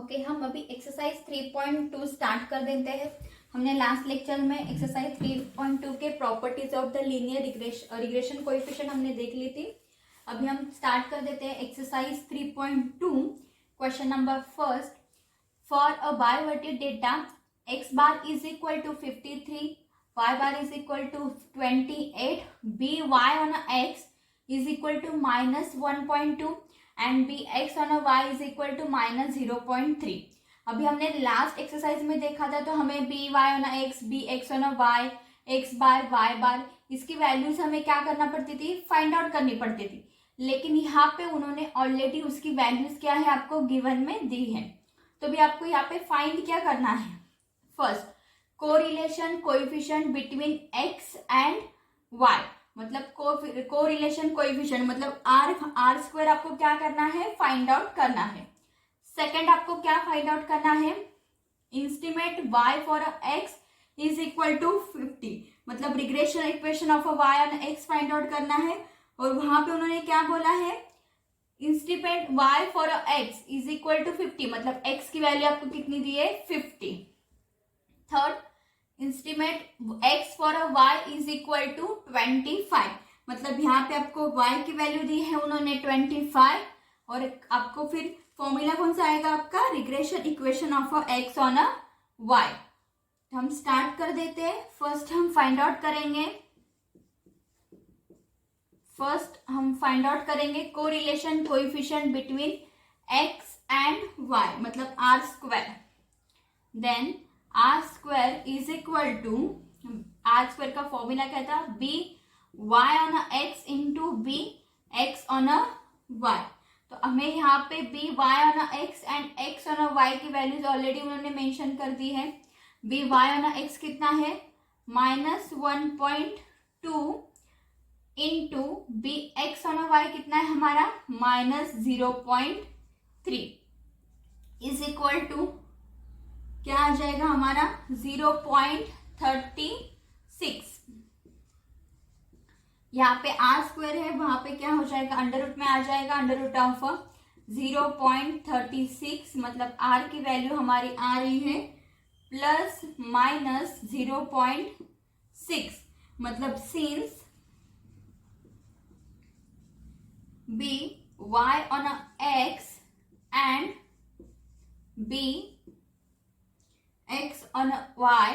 Okay, हम अभी exercise 3.2 start कर देते हैं। हमने लास्ट लेक्चर में एक्सरसाइज 3.2 के properties of the linear regression coefficient हमने देख ली थी। अभी हम स्टार्ट कर देते हैं exercise 3.2। Question number first, for a bivariate data x bar is equal to 53, y bar is equal to 28, b Y on x is equal to -1.2 and B x on y is equal to -0.3। अभी हमने last exercise में देखा था, तो हमें b Y on x, b x on y, x bar, y bar, इसकी values हमें क्या करना पड़ती थी, फाइंड आउट करनी पड़ती थी। लेकिन यहाँ पे उन्होंने ऑलरेडी उसकी वैल्यूज क्या है आपको गिवन में दी है। तो भी आपको यहाँ पे फाइंड क्या करना है, first correlation coefficient between X and Y, मतलब कोरिलेशन कोएफिशिएंट मतलब आर स्क्वायर आपको क्या करना है, फाइंड आउट करना है। सेकंड आपको क्या फाइंड आउट करना है, estimate y for x is equal to 50, मतलब regression equation of y on x find out करना है। और वहां पे उन्होंने क्या बोला है, estimate y for x is equal to 50, मतलब x की वैल्यू आपको कितनी दी है, 50। Third, estimate x for y is equal to 25, मतलब यहाँ पे आपको y की वैल्यू दी है उन्होंने 25, और आपको फिर फॉर्मूला कौन सा आएगा आपका, regression equation of x on y। तो हम स्टार्ट कर देते हैं। फर्स्ट हम फाइंड आउट करेंगे correlation coefficient between x and y, मतलब r square. Then R square is equal to, R square का फॉर्मूला क्या था, B Y on X into B x on Y. तो हमें यहाँ पे B Y on X and X on Y की values already उन्होंने मेंशन कर दी है। बी वाई ऑन एक्स कितना है, -1.2 into B x on Y कितना है हमारा, -0.3 इज इक्वल टू क्या आ जाएगा हमारा, 0.36। यहाँ पे आर स्क्वायर है, वहां पे क्या हो जाएगा, अंडर रूट में आ जाएगा, अंडर रूट ऑफ 0.36, मतलब आर की वैल्यू हमारी आ रही है +-0.6, मतलब since B Y on X and B x on y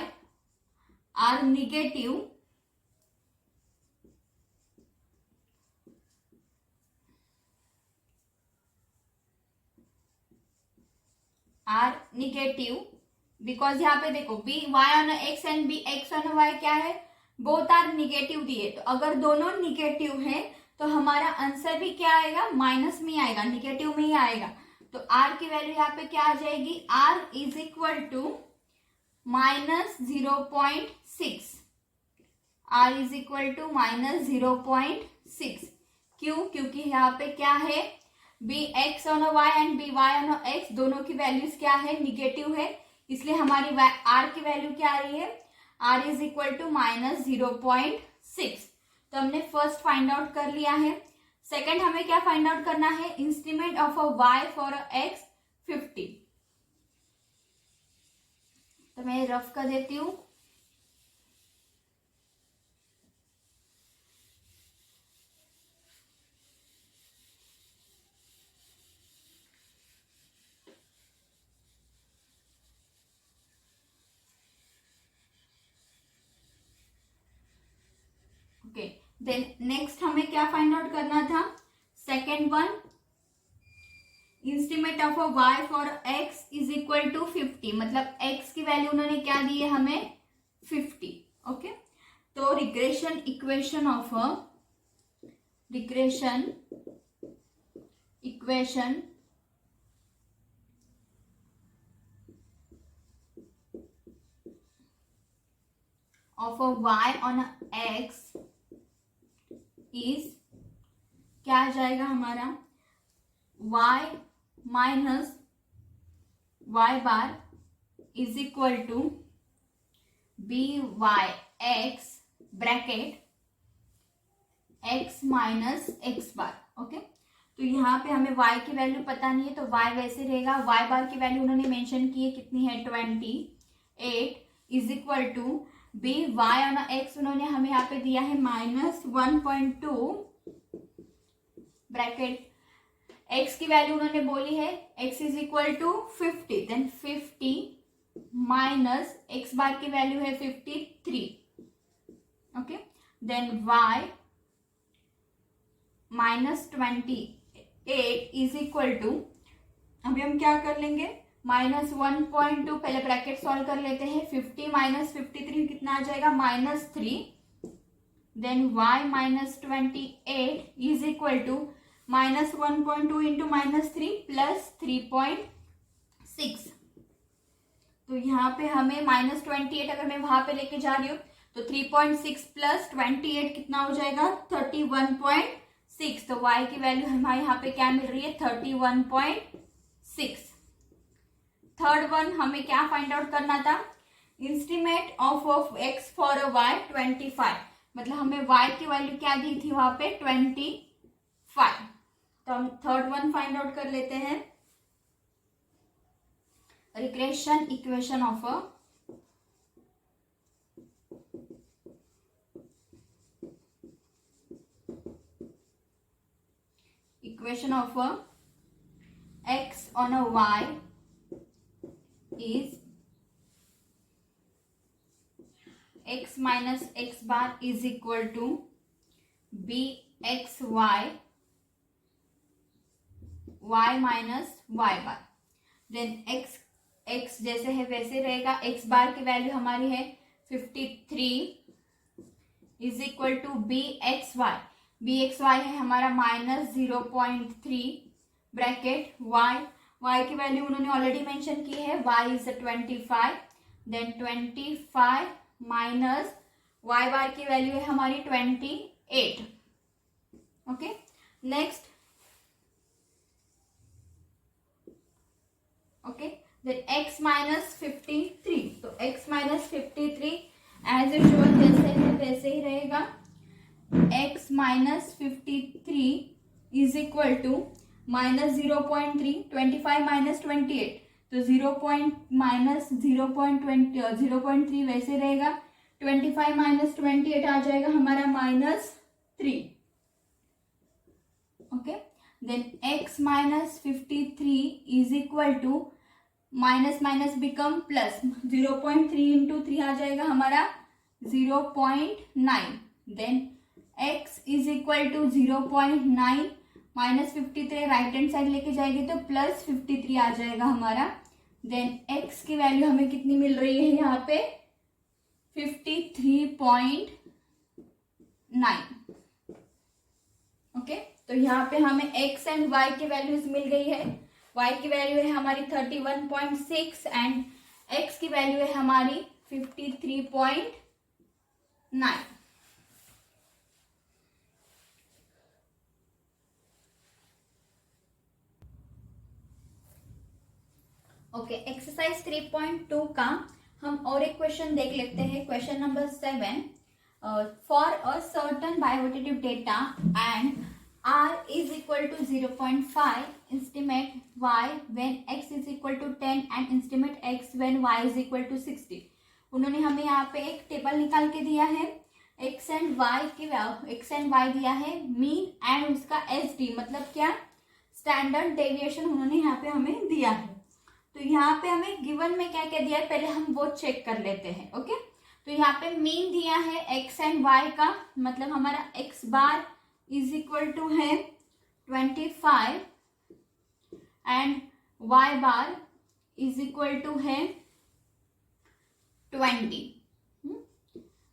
are negative, because यहाँ पे देखो B Y on X and B x on Y क्या है, बोथ आर निगेटिव दिए। तो अगर दोनों निगेटिव है तो हमारा आंसर भी क्या आएगा, माइनस में आएगा, निगेटिव में ही आएगा। तो r की वैल्यू यहाँ पे क्या आ जाएगी, r is equal to -0.6, r is equal to -0.6। क्यों, क्योंकि यहाँ पे क्या है, B x on Y and B Y on X दोनों की वैल्यूज क्या है, निगेटिव है, इसलिए हमारी r की वैल्यू क्या आ रही है, r इज इक्वल टू -0.6। तो हमने फर्स्ट फाइंड आउट कर लिया है। सेकंड हमें क्या फाइंड आउट करना है, estimate of y for x 50। तो मैं रफ कर देती हूँ। ओके, देन नेक्स्ट हमें क्या फाइंड आउट करना था, second one, estimate of y for x is equal to 50, मतलब x की वैल्यू उन्होंने क्या दी है हमें, 50। ओके, तो regression equation of y on x is क्या आ जाएगा हमारा, y minus Y bar is equal to B Y X bracket x minus x bar. Okay, तो यहाँ पे हमें y की वैल्यू पता नहीं है, तो y वैसे रहेगा। y बार की वैल्यू उन्होंने मेंशन की है, कितनी है 28 is equal to B Y on X उन्होंने हमें यहाँ पे दिया है -1.2 ब्रैकेट x की वैल्यू उन्होंने बोली है x is equal to 50, then 50 minus x bar की वैल्यू है 53, okay, then y -28 is equal to, अभी हम क्या कर लेंगे -1.2, पहले ब्रैकेट सॉल्व कर लेते हैं। 50 माइनस 53 कितना आ जाएगा -3, then y -28 is equal to -1.2 into -3 plus 3.6। तो यहाँ पे हमें -28 अगर मैं वहां पे लेके जा रही हूँ तो 3.6 प्लस 28 कितना हो जाएगा 31.6। तो y की वैल्यू हमारे यहाँ पे क्या मिल रही है 31.6। थर्ड वन हमें क्या फाइंड आउट करना था, estimate of x for a y 25, मतलब हमें y की वैल्यू क्या दी थी वहां पे 25। तो हम थर्ड वन फाइंड आउट कर लेते हैं, regression equation of a x on a y is x minus x bar is equal to bxy y minus y bar, then x जैसे है वैसे रहेगा। x बार की वैल्यू हमारी है 53 इज इक्वल टू bxy है हमारा -0.3 ब्रैकेट y की वैल्यू उन्होंने ऑलरेडी मेंशन की है, y is 25, then 25 minus y bar की वैल्यू है हमारी 28, okay. Next, okay, then x minus 53, तो x माइनस 53 एज यूजुअल जैसे है वैसे ही रहेगा। x minus 53 is equal to -0.3, 25 minus 28, तो 0.3 वैसे रहेगा। 25 माइनस 28 आ जाएगा हमारा -3, okay. Then x minus 53 is equal to minus become plus, 0.3 into 3 आ जाएगा हमारा 0.9, then x is equal to 0.9 -53 right hand side लेके जाएगी तो +53 आ जाएगा हमारा। देन x की वैल्यू हमें कितनी मिल रही है यहाँ पे 53.9, ओके। तो यहाँ पे हमें x एंड y की वैल्यूज मिल गई है। y की वैल्यू है हमारी 31.6 एंड x की वैल्यू है हमारी 53.9। ओके, एक्सरसाइज 3.2 का हम और एक क्वेश्चन देख लेते हैं। Question number 7, for a certain bivariate data and r is equal to 0.5, estimate y when x is equal to 10 and estimate x when y is equal to 60। उन्होंने हमें यहाँ पे एक टेबल निकाल के दिया है, x एंड y दिया है, मीन एंड उसका SD मतलब क्या स्टैंडर्ड डेविएशन उन्होंने यहाँ पे हमें दिया है। तो यहाँ पे हमें गिवन में क्या क्या दिया है पहले हम वो चेक कर लेते हैं, ओके। तो यहाँ पे मीन दिया है x एंड y का, मतलब हमारा x bar is equal to है 25 and y bar is equal to है 20।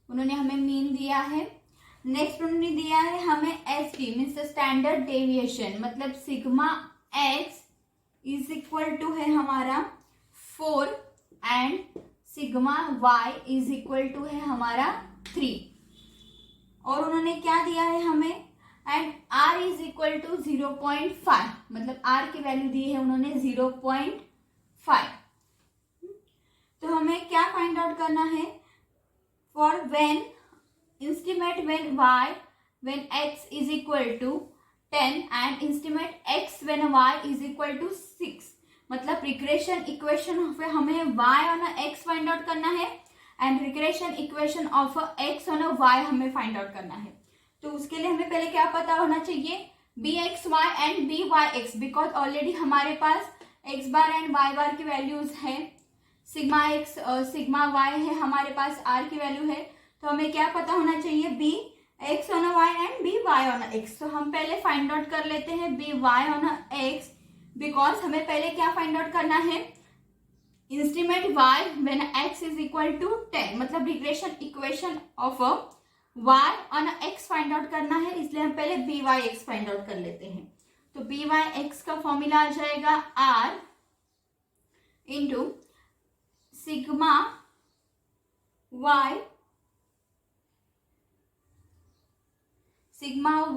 उन्होंने हमें मीन दिया है। नेक्स्ट उन्होंने दिया है हमें SD मीन्स स्टैंडर्ड डेविएशन, मतलब sigma x is equal to है हमारा 4 and sigma y is equal to है हमारा 3। और उन्होंने क्या दिया है हमें and r is equal to 0.5, मतलब r की वैल्यू दी है उन्होंने 0.5। तो हमें क्या फाइंड आउट करना है, for when estimate when x is equal to 10 and estimate x when y is equal to 6, मतलब रिग्रेशन इक्वेशन ऑफ हमें y on x find out करना है and regression equation of x on y हमें find out करना है। तो उसके लिए हमें पहले क्या पता होना चाहिए, bxy and byx, because already हमारे पास x bar and y bar की वैल्यूज है, सिग्मा x सिग्मा y है, हमारे पास r की वैल्यू है। तो हमें क्या पता होना चाहिए, b x on y and b y on x। तो हम पहले फाइंड आउट कर लेते हैं b y on x, because हमें पहले क्या फाइंड आउट करना है, instrument y when x is equal to 10, मतलब regression equation of y on x find out करना है, इसलिए हम पहले B Y X find out कर लेते हैं। तो बी वाई एक्स का फॉर्मूला आ जाएगा r into sigma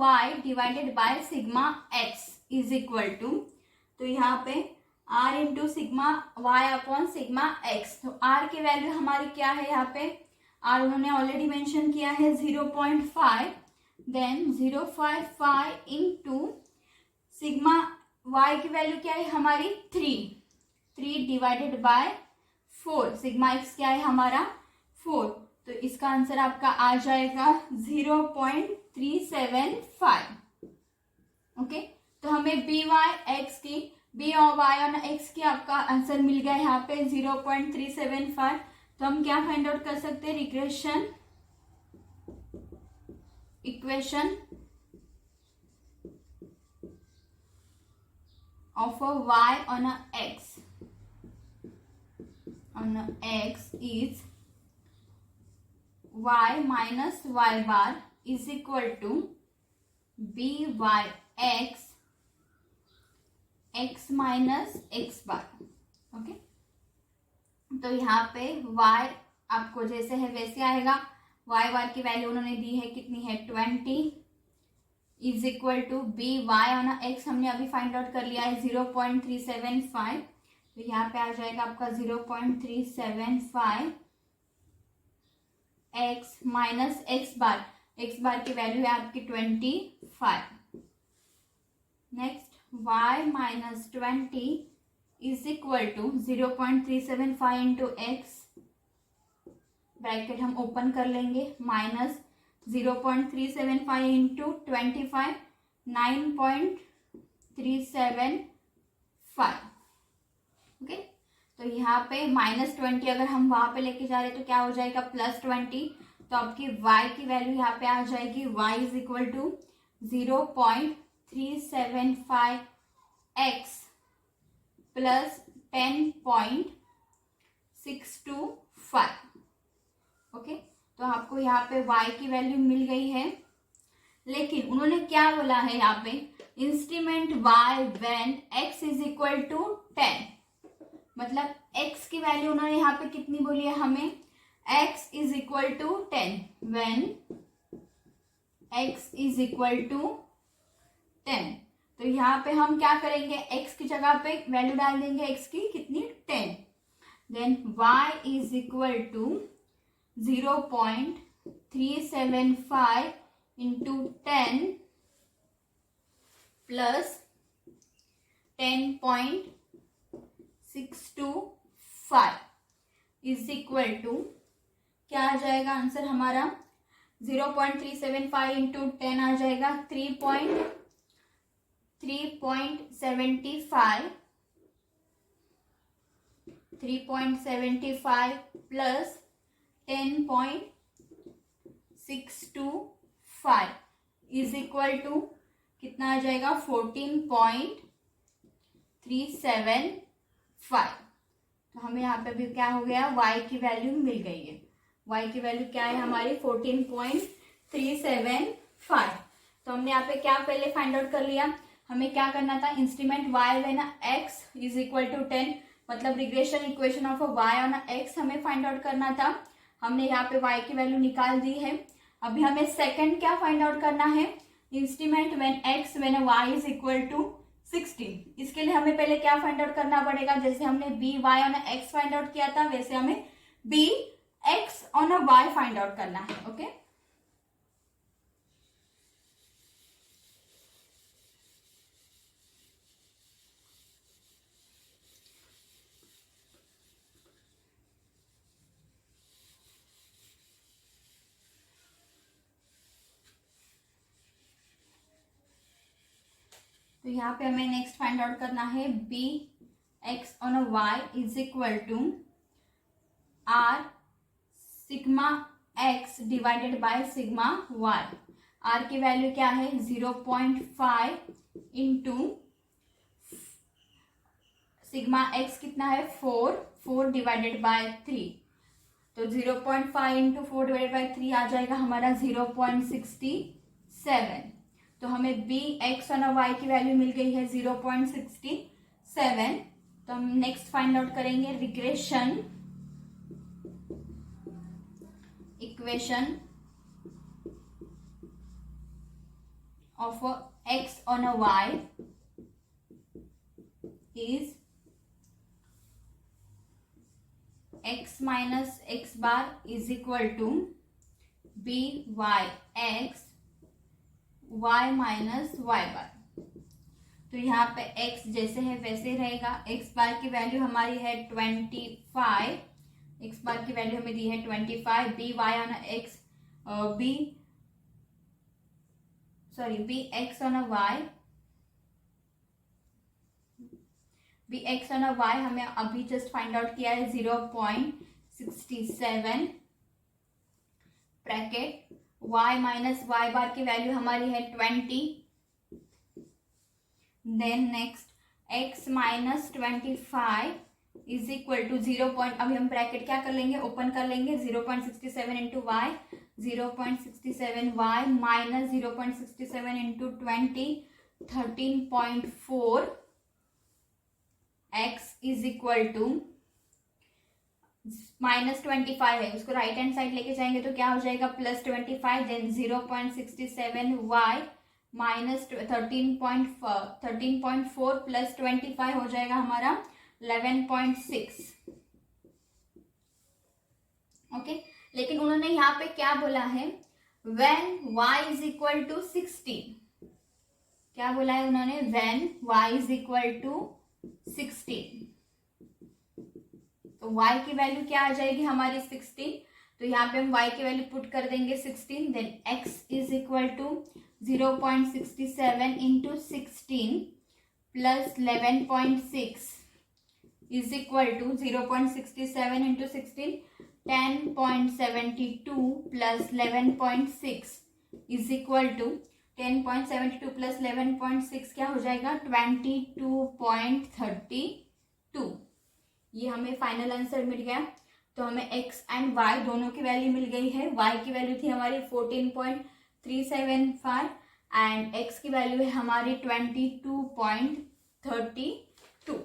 y divided by sigma x is equal to, तो यहाँ पे r into sigma y upon sigma x। तो r की वैल्यू हमारी क्या है, यहाँ पे r उन्होंने ऑलरेडी मेंशन किया है 0.5, देन 0.5 इंटू सिग्मा y की वैल्यू क्या है हमारी 3 डिवाइडेड बाय 4, सिग्मा x क्या है हमारा 4। तो इसका आंसर आपका आ जाएगा 0.375। ओके, तो हमें बी वाई एक्स की, बी और वाई ऑन एक्स की आपका आंसर मिल गया यहाँ पे 0.375। तो हम क्या फाइंड आउट कर सकते हैं, regression equation of y on x is y minus y bar is equal to by x minus x bar। Okay, तो यहाँ पे y आपको जैसे है वैसे आएगा, y बार की वैल्यू उन्होंने दी है कितनी है 20 is equal to B Y on X हमने अभी फाइंड आउट कर लिया है 0.375। तो यहाँ पे आ जाएगा आपका 0.375 एक्स माइनस एक्स बार की वैल्यू है आपकी 25। Next y minus 20 is equal to 0.375 into X, bracket हम ओपन कर लेंगे, माइनस 0.375 इंटू 25, 9.375। ओके, तो यहाँ पे -20 अगर हम वहां पे लेके जा रहे हैं तो क्या हो जाएगा +20। तो आपकी y की वैल्यू यहाँ पे आ जाएगी, y is equal to 0.375 x plus 10.625। Okay, तो आपको यहाँ पे y की वैल्यू मिल गई है, लेकिन उन्होंने क्या बोला है यहाँ पे, instrument y when x is equal to 10, मतलब x की वैल्यू उन्होंने यहाँ पे कितनी बोली है हमें, x is equal to 10 when x is equal to 10। तो यहाँ पे हम क्या करेंगे, x की जगह पे वैल्यू डाल देंगे, x की कितनी 10, then y is equal to 0.375 into 10 plus 10.625 is equal to, क्या आ जाएगा आंसर हमारा, 0.375 इंटू 10 आ जाएगा 3.75 प्लस 10.625 इज इक्वल टू कितना आ जाएगा 14.375। तो हमें यहाँ पे भी क्या हो गया, y की वैल्यू मिल गई है, y की वैल्यू क्या है हमारी 14.375। तो हमने यहाँ पे क्या पहले फाइंड आउट कर लिया, हमें क्या करना था, instrument y when x is equal to 10, मतलब regression equation of y on x हमें फाइंड आउट करना था। हमने यहाँ पे y की वैल्यू निकाल दी है। अभी हमें सेकंड क्या फाइंड आउट करना है, instrument when x when y is equal to 16। इसके लिए हमें पहले क्या फाइंड आउट करना पड़ेगा, जैसे हमने b Y on x find out किया था, वैसे हमें b x on y find out करना है। ओके, तो यहाँ पे हमें नेक्स्ट फाइंड आउट करना है B x on a y is equal to r sigma x divided by sigma y. R की वैल्यू क्या है 0.5 इंटू सिग्मा एक्स कितना है 4 डिवाइडेड बाय 3। तो 0.5 इंटू 4 डिवाइडेड बाय 3 आ जाएगा हमारा 0.67। तो हमें बी एक्स ऑन वाई की वैल्यू मिल गई है 0.67। तो हम नेक्स्ट फाइंड आउट करेंगे regression equation of x on a y is x minus x bar is equal to B Y x y minus Y bar. तो यहाँ पे x जैसे है वैसे रहेगा। x बार की वैल्यू हमारी है 25, x बार की वैल्यू हमें दी है 25। B Y on x b x on y b x on y हमें अभी जस्ट फाइंड आउट किया है 0.67 bracket y minus Y bar की वैल्यू हमारी है 20। Then next x minus 25 is equal to 0. अभी हम ब्रैकेट क्या कर लेंगे, ओपन कर लेंगे। 0.67 into y 0.67 y minus 0.67 into 20 13.4 x is equal to -25 है, उसको राइट हैंड साइड लेके जाएंगे तो क्या हो जाएगा +25। देन 0.67 y माइनस 13.4 प्लस 25 हो जाएगा हमारा 11.6। ओके, लेकिन उन्होंने यहाँ पे क्या बोला है, when y is equal to 16। क्या बोला है उन्होंने, when y is equal to 16। तो y की वैल्यू क्या आ जाएगी हमारी 16। तो यहाँ पे हम y की वैल्यू पुट कर देंगे 16। Then x is equal to 0.67 into 16 plus 11.6 is equal to 0.67 into 16 10.72 plus 11.6 is equal to 10.72 plus 11.6 क्या हो जाएगा 22.32। ये हमें फाइनल आंसर मिल गया। तो हमें x एंड y दोनों की वैल्यू मिल गई है। y की वैल्यू थी हमारी 14.375 एंड x की वैल्यू है हमारी 22.32।